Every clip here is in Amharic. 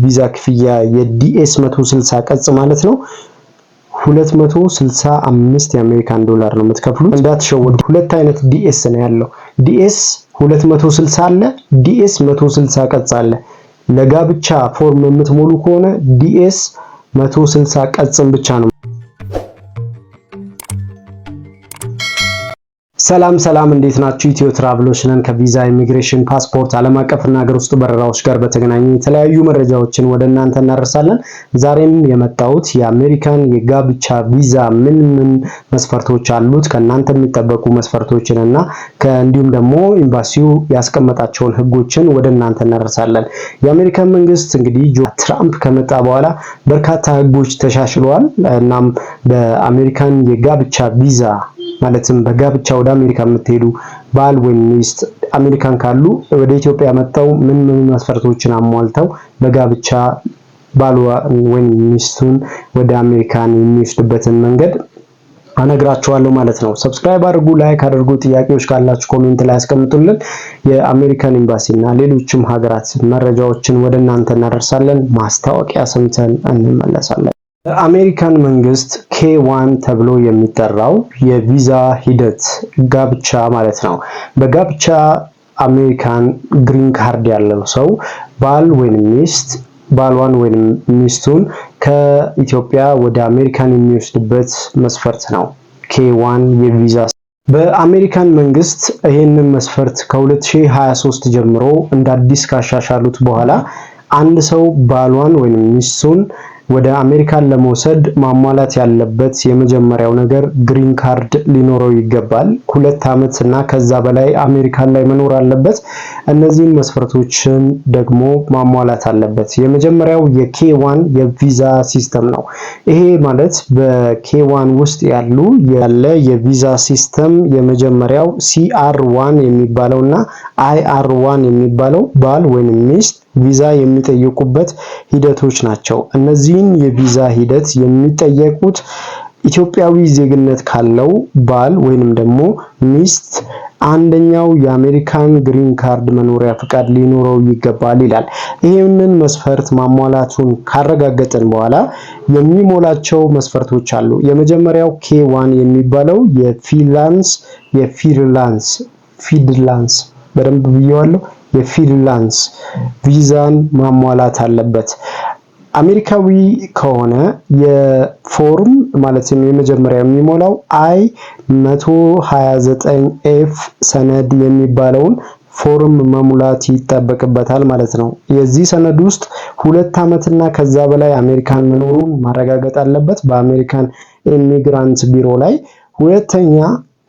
ቪዛ ክፍያ የዲኤስ 160 ቅጽ ማለት ነው 265 የአሜሪካን ዶላር ነው የምትከፍሉት። እንዳትሸወዱ፣ ሁለት አይነት ዲኤስ ነው ያለው። ዲኤስ 260 አለ፣ ዲኤስ 160 ቅጽ አለ። ለጋብቻ ፎርም የምትሞሉ ከሆነ ዲኤስ 160 ቅጽን ብቻ ነው። ሰላም እንዴት ናችሁ? ኢትዮ ትራቭሎች ነን። ከቪዛ ኢሚግሬሽን፣ ፓስፖርት፣ ዓለም አቀፍና ሀገር ውስጥ በረራዎች ጋር በተገናኘ የተለያዩ መረጃዎችን ወደ እናንተ እናደርሳለን። ዛሬም የመጣሁት የአሜሪካን የጋብቻ ቪዛ ምን መስፈርቶች አሉት፣ ከእናንተ የሚጠበቁ መስፈርቶችን እና እንዲሁም ደግሞ ኤምባሲው ያስቀመጣቸውን ህጎችን ወደ እናንተ እናደርሳለን። የአሜሪካን መንግስት እንግዲህ ትራምፕ ከመጣ በኋላ በርካታ ህጎች ተሻሽለዋል። እናም በአሜሪካን የጋብቻ ቪዛ ማለትም በጋብቻ ወደ አሜሪካ የምትሄዱ ባል ወይም ሚስት አሜሪካን ካሉ ወደ ኢትዮጵያ መጣው ምን መስፈርቶችን አሟልተው በጋብቻ ባል ወይም ሚስቱን ወደ አሜሪካን የሚወስድበትን መንገድ አነግራችኋለሁ ማለት ነው። ሰብስክራይብ አድርጉ፣ ላይክ አድርጉ፣ ጥያቄዎች ካላችሁ ኮሜንት ላይ አስቀምጡልን። የአሜሪካን ኤምባሲና ሌሎችም ሀገራት መረጃዎችን ወደ እናንተ እናደርሳለን። ማስታወቂያ ሰምተን እንመለሳለን። በአሜሪካን መንግስት K1 ተብሎ የሚጠራው የቪዛ ሂደት ጋብቻ ማለት ነው። በጋብቻ አሜሪካን ግሪን ካርድ ያለው ሰው ባል ወይም ሚስት ባሏን ወይም ሚስቱን ከኢትዮጵያ ወደ አሜሪካን የሚወስድበት መስፈርት ነው K1 የቪዛ። በአሜሪካን መንግስት ይሄንን መስፈርት ከ2023 ጀምሮ እንደ አዲስ ካሻሻሉት በኋላ አንድ ሰው ባሏን ወይም ሚስቱን ወደ አሜሪካን ለመውሰድ ማሟላት ያለበት የመጀመሪያው ነገር ግሪን ካርድ ሊኖረው ይገባል። 2 ዓመት እና ከዛ በላይ አሜሪካን ላይ መኖር አለበት። እነዚህን መስፈርቶችን ደግሞ ማሟላት አለበት። የመጀመሪያው የኬ1 የቪዛ ሲስተም ነው። ይሄ ማለት በኬ1 ውስጥ ያለ የቪዛ ሲስተም የመጀመሪያው CR1 የሚባለውና IR1 የሚባለው ባል ወይም ሚስት ቪዛ የሚጠየቁበት ሂደቶች ናቸው። እነዚህን የቪዛ ሂደት የሚጠየቁት ኢትዮጵያዊ ዜግነት ካለው ባል ወይንም ደግሞ ሚስት አንደኛው የአሜሪካን ግሪን ካርድ መኖሪያ ፍቃድ ሊኖረው ይገባል ይላል። ይሄንን መስፈርት ማሟላቱን ካረጋገጠን በኋላ የሚሞላቸው መስፈርቶች አሉ። የመጀመሪያው K1 የሚባለው የፊድላንስ በደንብ ብየዋለሁ። የፊድላንስ ቪዛን ማሟላት አለበት። አሜሪካዊ ከሆነ የፎርም ማለትም የመጀመሪያ የሚሞላው I-129F ሰነድ የሚባለውን ፎርም መሙላት ይጠበቅበታል ማለት ነው። የዚህ ሰነድ ውስጥ 2 ዓመትና ከዛ በላይ አሜሪካን መኖሩን ማረጋገጥ አለበት በአሜሪካን ኢሚግራንት ቢሮ ላይ። ሁለተኛ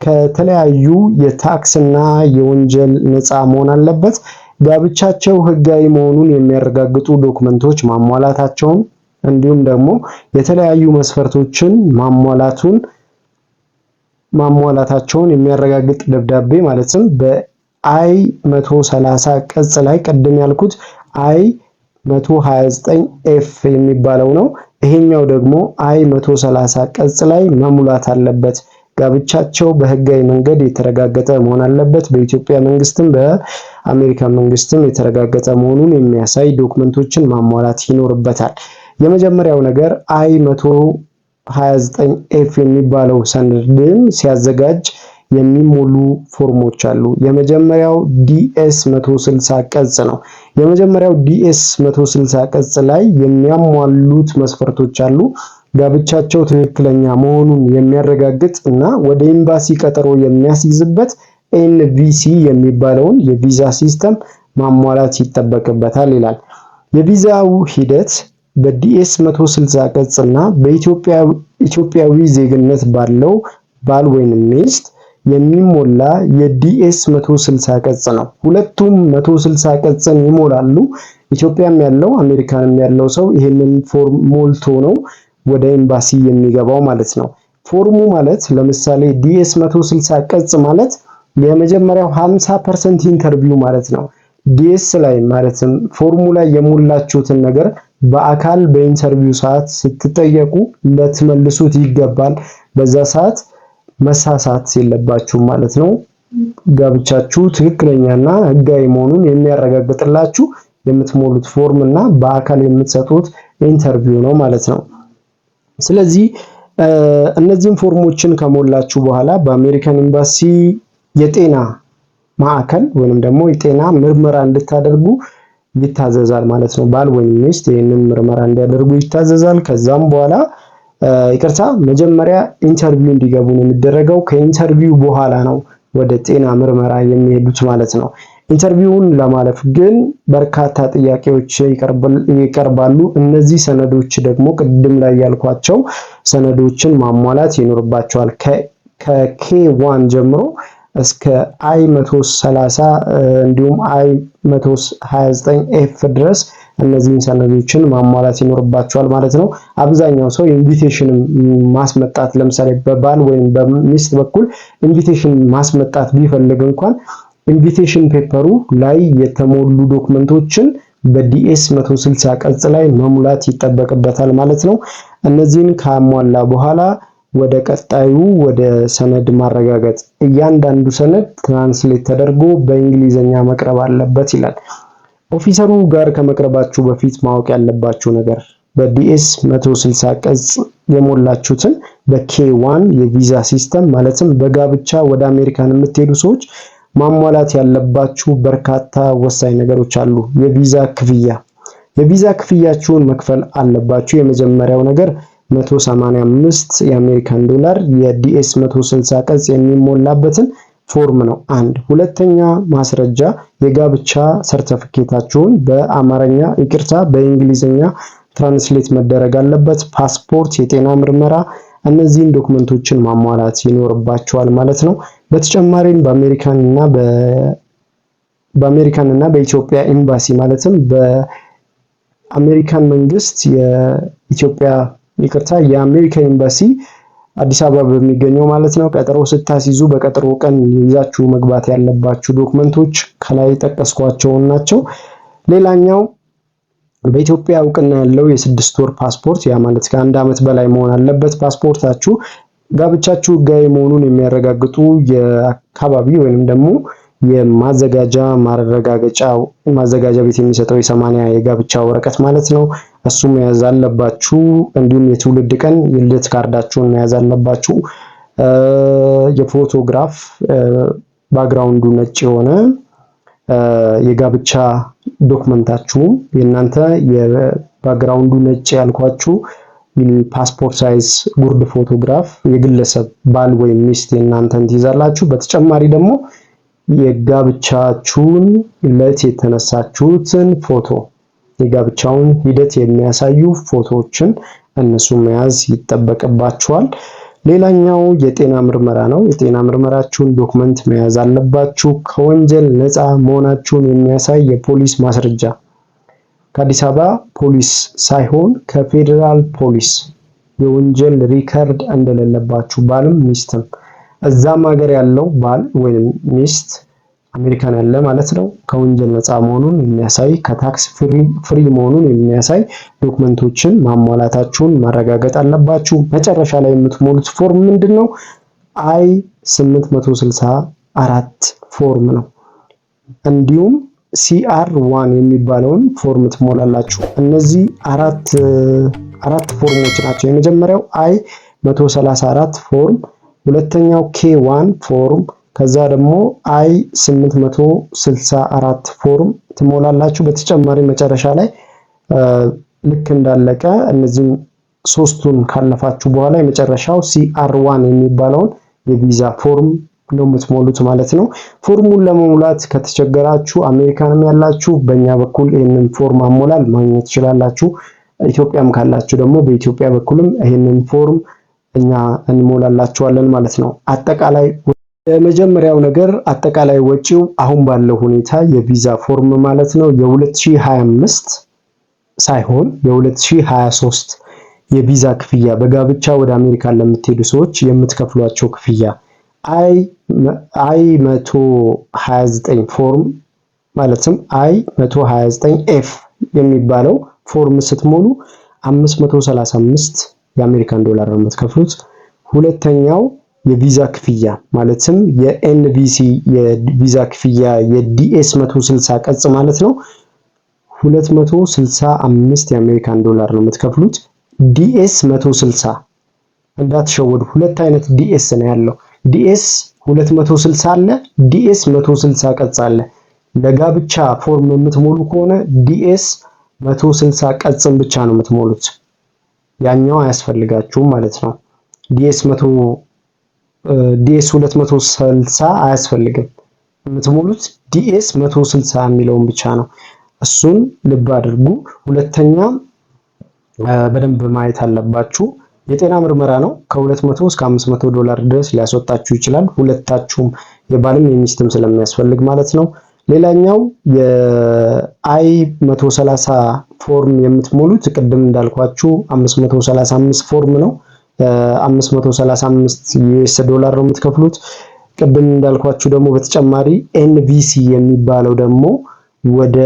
ከተለያዩ የታክስና የወንጀል ነፃ መሆን አለበት። ጋብቻቸው ህጋዊ መሆኑን የሚያረጋግጡ ዶክመንቶች ማሟላታቸውን እንዲሁም ደግሞ የተለያዩ መስፈርቶችን ማሟላታቸውን የሚያረጋግጥ ደብዳቤ ማለትም በI-130 ቅጽ ላይ ቀደም ያልኩት I-129F የሚባለው ነው። ይሄኛው ደግሞ I-130 ቅጽ ላይ መሙላት አለበት። ጋብቻቸው በህጋዊ መንገድ የተረጋገጠ መሆን አለበት። በኢትዮጵያ መንግስትም በአሜሪካ መንግስትም የተረጋገጠ መሆኑን የሚያሳይ ዶክመንቶችን ማሟላት ይኖርበታል። የመጀመሪያው ነገር I-129F የሚባለው ሰነድን ሲያዘጋጅ የሚሞሉ ፎርሞች አሉ። የመጀመሪያው DS 160 ቅጽ ነው። የመጀመሪያው DS 160 ቅጽ ላይ የሚያሟሉት መስፈርቶች አሉ። ጋብቻቸው ትክክለኛ መሆኑን የሚያረጋግጥ እና ወደ ኤምባሲ ቀጠሮ የሚያስይዝበት NVC የሚባለውን የቪዛ ሲስተም ማሟላት ይጠበቅበታል ይላል። የቪዛው ሂደት በዲኤስ 160 ቅጽ እና በኢትዮጵያዊ ዜግነት ባለው ባል ወይም ሚስት የሚሞላ የዲኤስ 160 ቅጽ ነው። ሁለቱም 160 ቅጽን ይሞላሉ። ኢትዮጵያም ያለው አሜሪካንም ያለው ሰው ይሄንን ፎርም ሞልቶ ነው ወደ ኤምባሲ የሚገባው ማለት ነው። ፎርሙ ማለት ለምሳሌ ዲኤስ 160 ቅጽ ማለት የመጀመሪያው 50% ኢንተርቪው ማለት ነው። ዲኤስ ላይ ማለትም ፎርሙ ላይ የሞላችሁትን ነገር በአካል በኢንተርቪው ሰዓት ስትጠየቁ ለትመልሱት ይገባል። በዛ ሰዓት መሳሳት የለባችሁ ማለት ነው። ጋብቻችሁ ትክክለኛና ህጋዊ መሆኑን የሚያረጋግጥላችሁ የምትሞሉት ፎርም እና በአካል የምትሰጡት ኢንተርቪው ነው ማለት ነው። ስለዚህ እነዚህን ፎርሞችን ከሞላችሁ በኋላ በአሜሪካን ኤምባሲ የጤና ማዕከል ወይንም ደግሞ የጤና ምርመራ እንድታደርጉ ይታዘዛል ማለት ነው። ባል ወይም ሚስት ይህንን ምርመራ እንዲያደርጉ ይታዘዛል። ከዛም በኋላ ይቅርታ መጀመሪያ ኢንተርቪው እንዲገቡ ነው የሚደረገው። ከኢንተርቪው በኋላ ነው ወደ ጤና ምርመራ የሚሄዱት ማለት ነው። ኢንተርቪውን ለማለፍ ግን በርካታ ጥያቄዎች ይቀርባሉ። እነዚህ ሰነዶች ደግሞ ቅድም ላይ ያልኳቸው ሰነዶችን ማሟላት ይኖርባቸዋል። ከኬ1 ጀምሮ እስከ አይ130 እንዲሁም አይ129ኤፍ ድረስ እነዚህን ሰነዶችን ማሟላት ይኖርባቸዋል ማለት ነው። አብዛኛው ሰው ኢንቪቴሽን ማስመጣት ለምሳሌ በባል ወይም በሚስት በኩል ኢንቪቴሽን ማስመጣት ቢፈልግ እንኳን ኢንቪቴሽን ፔፐሩ ላይ የተሞሉ ዶክመንቶችን በዲኤስ 160 ቅጽ ላይ መሙላት ይጠበቅበታል ማለት ነው። እነዚህን ካሟላ በኋላ ወደ ቀጣዩ ወደ ሰነድ ማረጋገጥ፣ እያንዳንዱ ሰነድ ትራንስሌት ተደርጎ በእንግሊዘኛ መቅረብ አለበት ይላል። ኦፊሰሩ ጋር ከመቅረባችሁ በፊት ማወቅ ያለባችሁ ነገር በዲኤስ 160 ቅጽ የሞላችሁትን በኬ1 የቪዛ ሲስተም ማለትም በጋብቻ ወደ አሜሪካን የምትሄዱ ሰዎች ማሟላት ያለባችሁ በርካታ ወሳኝ ነገሮች አሉ። የቪዛ ክፍያችሁን መክፈል አለባችሁ። የመጀመሪያው ነገር 185 የአሜሪካን ዶላር የዲኤስ 160 ቅጽ የሚሞላበትን ፎርም ነው። ሁለተኛ ማስረጃ የጋብቻ ሰርተፊኬታችሁን በአማርኛ በእንግሊዝኛ ትራንስሌት መደረግ አለበት። ፓስፖርት፣ የጤና ምርመራ፣ እነዚህን ዶክመንቶችን ማሟላት ይኖርባቸዋል ማለት ነው። በተጨማሪም በአሜሪካን እና በኢትዮጵያ ኤምባሲ ማለትም በአሜሪካን መንግስት የአሜሪካ ኤምባሲ አዲስ አበባ በሚገኘው ማለት ነው ቀጠሮ ስታስይዙ በቀጠሮ ቀን ይዛችሁ መግባት ያለባችሁ ዶክመንቶች ከላይ ጠቀስኳቸው ናቸው። ሌላኛው በኢትዮጵያ እውቅና ያለው የ6 ወር ፓስፖርት፣ ያ ማለት ከ1 ዓመት በላይ መሆን አለበት ፓስፖርታችሁ። ጋብቻችሁ ህጋዊ መሆኑን የሚያረጋግጡ የአካባቢ ወይንም ደግሞ የማዘጋጃ ቤት የሚሰጠው የ80 የጋብቻ ወረቀት ማለት ነው። እሱ መያዝ አለባችሁ። እንዲሁም የትውልድ ቀን የልደት ካርዳችሁን መያዝ አለባችሁ። የፎቶግራፍ ባክግራውንዱ ነጭ የሆነ የጋብቻ ዶክመንታችሁም የእናንተ የባክግራውንዱ ነጭ ያልኳችሁ ፓስፖርት ሳይዝ ጉርድ ፎቶግራፍ የግለሰብ ባል ወይም ሚስት የእናንተን ትይዛላችሁ። በተጨማሪ ደግሞ የጋብቻችሁን ዕለት የተነሳችሁትን ፎቶ የጋብቻውን ሂደት የሚያሳዩ ፎቶዎችን እነሱ መያዝ ይጠበቅባችኋል። ሌላኛው የጤና ምርመራ ነው። የጤና ምርመራችሁን ዶክመንት መያዝ አለባችሁ። ከወንጀል ነፃ መሆናችሁን የሚያሳይ የፖሊስ ማስረጃ ከአዲስ አበባ ፖሊስ ሳይሆን ከፌዴራል ፖሊስ የወንጀል ሪከርድ እንደሌለባችሁ ባልም ሚስትም እዛም ሀገር ያለው ባል ወይም ሚስት አሜሪካን ያለ ማለት ነው ከወንጀል ነፃ መሆኑን የሚያሳይ ከታክስ ፍሪ መሆኑን የሚያሳይ ዶክመንቶችን ማሟላታችሁን ማረጋገጥ አለባችሁ። መጨረሻ ላይ የምትሞሉት ፎርም ምንድነው? አይ864 ፎርም ነው። እንዲሁም CR1 የሚባለውን ፎርም ትሞላላችሁ። እነዚህ አራት ፎርሞች ናቸው። የመጀመሪያው አይ134 ፎርም፣ ሁለተኛው K1 ፎርም፣ ከዛ ደግሞ አይ864 ፎርም ትሞላላችሁ። በተጨማሪ መጨረሻ ላይ ልክ እንዳለቀ እነዚህን ሶስቱን ካለፋችሁ በኋላ የመጨረሻው CR1 የሚባለውን የቪዛ ፎርም ነው የምትሞሉት ማለት ነው። ፎርሙን ለመሙላት ከተቸገራችሁ አሜሪካንም ያላችሁ በእኛ በኩል ይህንን ፎርም አሞላል ማግኘት ትችላላችሁ። ኢትዮጵያም ካላችሁ ደግሞ በኢትዮጵያ በኩልም ይህንን ፎርም እኛ እንሞላላችኋለን ማለት ነው። አጠቃላይ የመጀመሪያው ነገር አጠቃላይ ወጪው አሁን ባለው ሁኔታ የቪዛ ፎርም ማለት ነው የ2025 ሳይሆን የ2023 የቪዛ ክፍያ በጋብቻ ወደ አሜሪካ ለምትሄዱ ሰዎች የምትከፍሏቸው ክፍያ አይ129 ፎርም ማለትም አይ129ኤፍ የሚባለው ፎርም ስትሞሉ 535 የአሜሪካን ዶላር ነው የምትከፍሉት። ሁለተኛው የቪዛ ክፍያ ማለትም የኤንቪሲ የቪዛ ክፍያ የዲኤስ 160 ቅጽ ማለት ነው 265 የአሜሪካን ዶላር ነው የምትከፍሉት። ዲኤስ 160 እንዳትሸወዱ፣ ሁለት አይነት ዲኤስ ነው ያለው። ዲኤስ 260 አለ፣ ዲኤስ 160 ቀጽ አለ። ለጋብቻ ፎርም የምትሞሉ ከሆነ ዲኤስ 160 ቀጽን ብቻ ነው የምትሞሉት፣ ያኛው አያስፈልጋችሁም ማለት ነው። ዲኤስ 260 አያስፈልግም። የምትሞሉት ዲኤስ 160 የሚለውን ብቻ ነው። እሱን ልብ አድርጉ። ሁለተኛ በደንብ ማየት አለባችሁ፣ የጤና ምርመራ ነው። ከ200 እስከ 500 ዶላር ድረስ ሊያስወጣችሁ ይችላል። ሁለታችሁም የባልም የሚስትም ስለሚያስፈልግ ማለት ነው። ሌላኛው የአይ 130 ፎርም የምትሞሉት ቅድም እንዳልኳችሁ 535 ፎርም ነው። 535 ዩኤስ ዶላር ነው የምትከፍሉት። ቅድም እንዳልኳችሁ ደግሞ በተጨማሪ ኤንቪሲ የሚባለው ደግሞ ወደ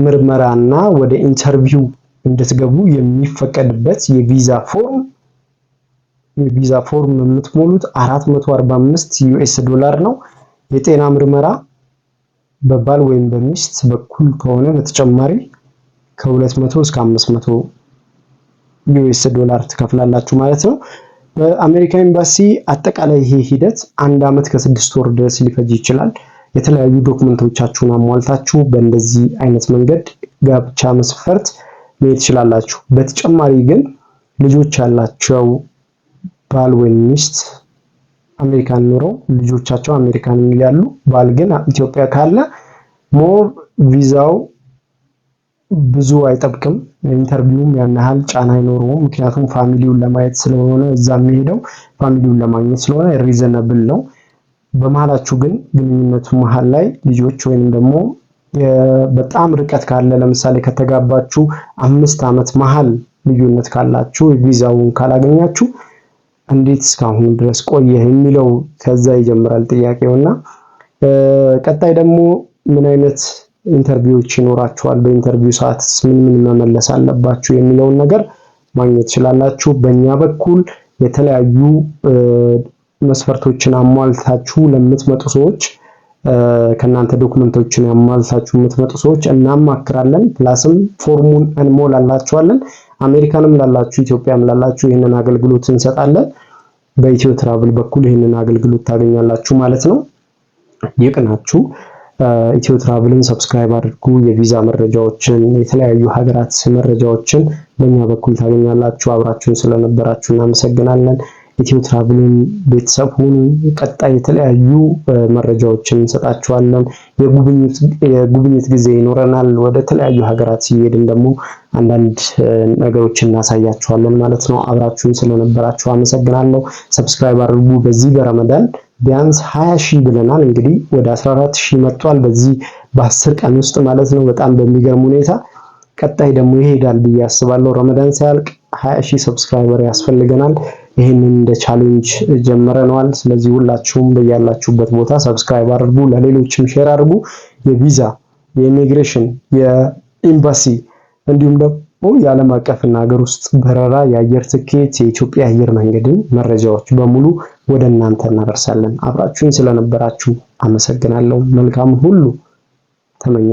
ምርመራና ወደ ኢንተርቪው እንድትገቡ የሚፈቀድበት የቪዛ ፎርም የምትሞሉት 445 ዩኤስ ዶላር ነው። የጤና ምርመራ በባል ወይም በሚስት በኩል ከሆነ በተጨማሪ ከ200 እስከ 500 ዩኤስ ዶላር ትከፍላላችሁ ማለት ነው። በአሜሪካ ኤምባሲ አጠቃላይ ይሄ ሂደት 1 ዓመት ከ6 ወር ድረስ ሊፈጅ ይችላል። የተለያዩ ዶክመንቶቻችሁን አሟልታችሁ በእንደዚህ አይነት መንገድ ጋብቻ መስፈርት መሄድ ትችላላችሁ። በተጨማሪ ግን ልጆች ያላቸው ባል ወይም ሚስት አሜሪካን ኖረው ልጆቻቸው አሜሪካን ያሉ ባል ግን ኢትዮጵያ ካለ ሞር ቪዛው ብዙ አይጠብቅም። ኢንተርቪውም ያን ያህል ጫና አይኖረውም። ምክንያቱም ፋሚሊውን ለማየት ስለሆነ እዛ የሚሄደው ፋሚሊውን ለማግኘት ስለሆነ ሪዘነብል ነው። በመሃላችሁ ግን ግንኙነቱ መሃል ላይ ልጆች ወይም ደግሞ በጣም ርቀት ካለ ለምሳሌ ከተጋባችሁ 5 ዓመት መሃል ልዩነት ካላችሁ ቪዛውን ካላገኛችሁ እንዴት እስካሁን ድረስ ቆየህ የሚለው ከዛ ይጀምራል ጥያቄውና ቀጣይ ደግሞ ምን አይነት ኢንተርቪዎች ይኖራችኋል፣ በኢንተርቪው ሰዓት ምን መመለስ አለባችሁ የሚለውን ነገር ማግኘት ትችላላችሁ። በእኛ በኩል የተለያዩ መስፈርቶችን አሟልታችሁ ለምትመጡ ሰዎች ከናንተ ዶክመንቶችን አሟልታችሁ የምትመጡ ሰዎች እናማክራለን። ፕላስም ፎርሙን እንሞላላችኋለን። አሜሪካንም ላላችሁ ኢትዮጵያም ላላችሁ ይህንን አገልግሎት እንሰጣለን። በኢትዮ ትራቭል በኩል ይህንን አገልግሎት ታገኛላችሁ ማለት ነው። ይቅናችሁ። ኢትዮ ትራቭልን ሰብስክራይብ አድርጉ። የቪዛ መረጃዎችን፣ የተለያዩ ሀገራት መረጃዎችን በእኛ በኩል ታገኛላችሁ። አብራችሁን ስለነበራችሁ እናመሰግናለን። ኢትዮ ትራቭልን ቤተሰብ ሁኑ። ቀጣይ የተለያዩ መረጃዎችን እንሰጣችኋለን። የጉብኝት ጊዜ ይኖረናል። ወደ ተለያዩ ሀገራት ሲሄድን ደግሞ አንዳንድ ነገሮችን እናሳያችኋለን ማለት ነው። አብራችሁን ስለነበራችሁ አመሰግናለሁ። ሰብስክራይብ አድርጉ። በዚህ በረመዳን ቢያንስ 20,000 ብለናል። እንግዲህ ወደ 14,000 መጥቷል በዚህ በ10 ቀን ውስጥ ማለት ነው። በጣም በሚገርም ሁኔታ ቀጣይ ደግሞ ይሄዳል ብዬ አስባለሁ። ረመዳን ሳያልቅ 20,000 ሰብስክራይበር ያስፈልገናል። ይሄንን እንደ ቻሌንጅ ጀምረናል። ስለዚህ ሁላችሁም በያላችሁበት ቦታ ሰብስክራይብ አድርጉ፣ ለሌሎችም ሼር አድርጉ። የቪዛ፣ የኢሚግሬሽን፣ የኤምባሲ እንዲሁም ደግሞ የዓለም አቀፍና ሀገር ውስጥ በረራ፣ የአየር ትኬት፣ የኢትዮጵያ አየር መንገድን መረጃዎች በሙሉ ወደ እናንተ እናደርሳለን። አብራችሁን ስለነበራችሁ አመሰግናለሁ። መልካም ሁሉ ተመኘ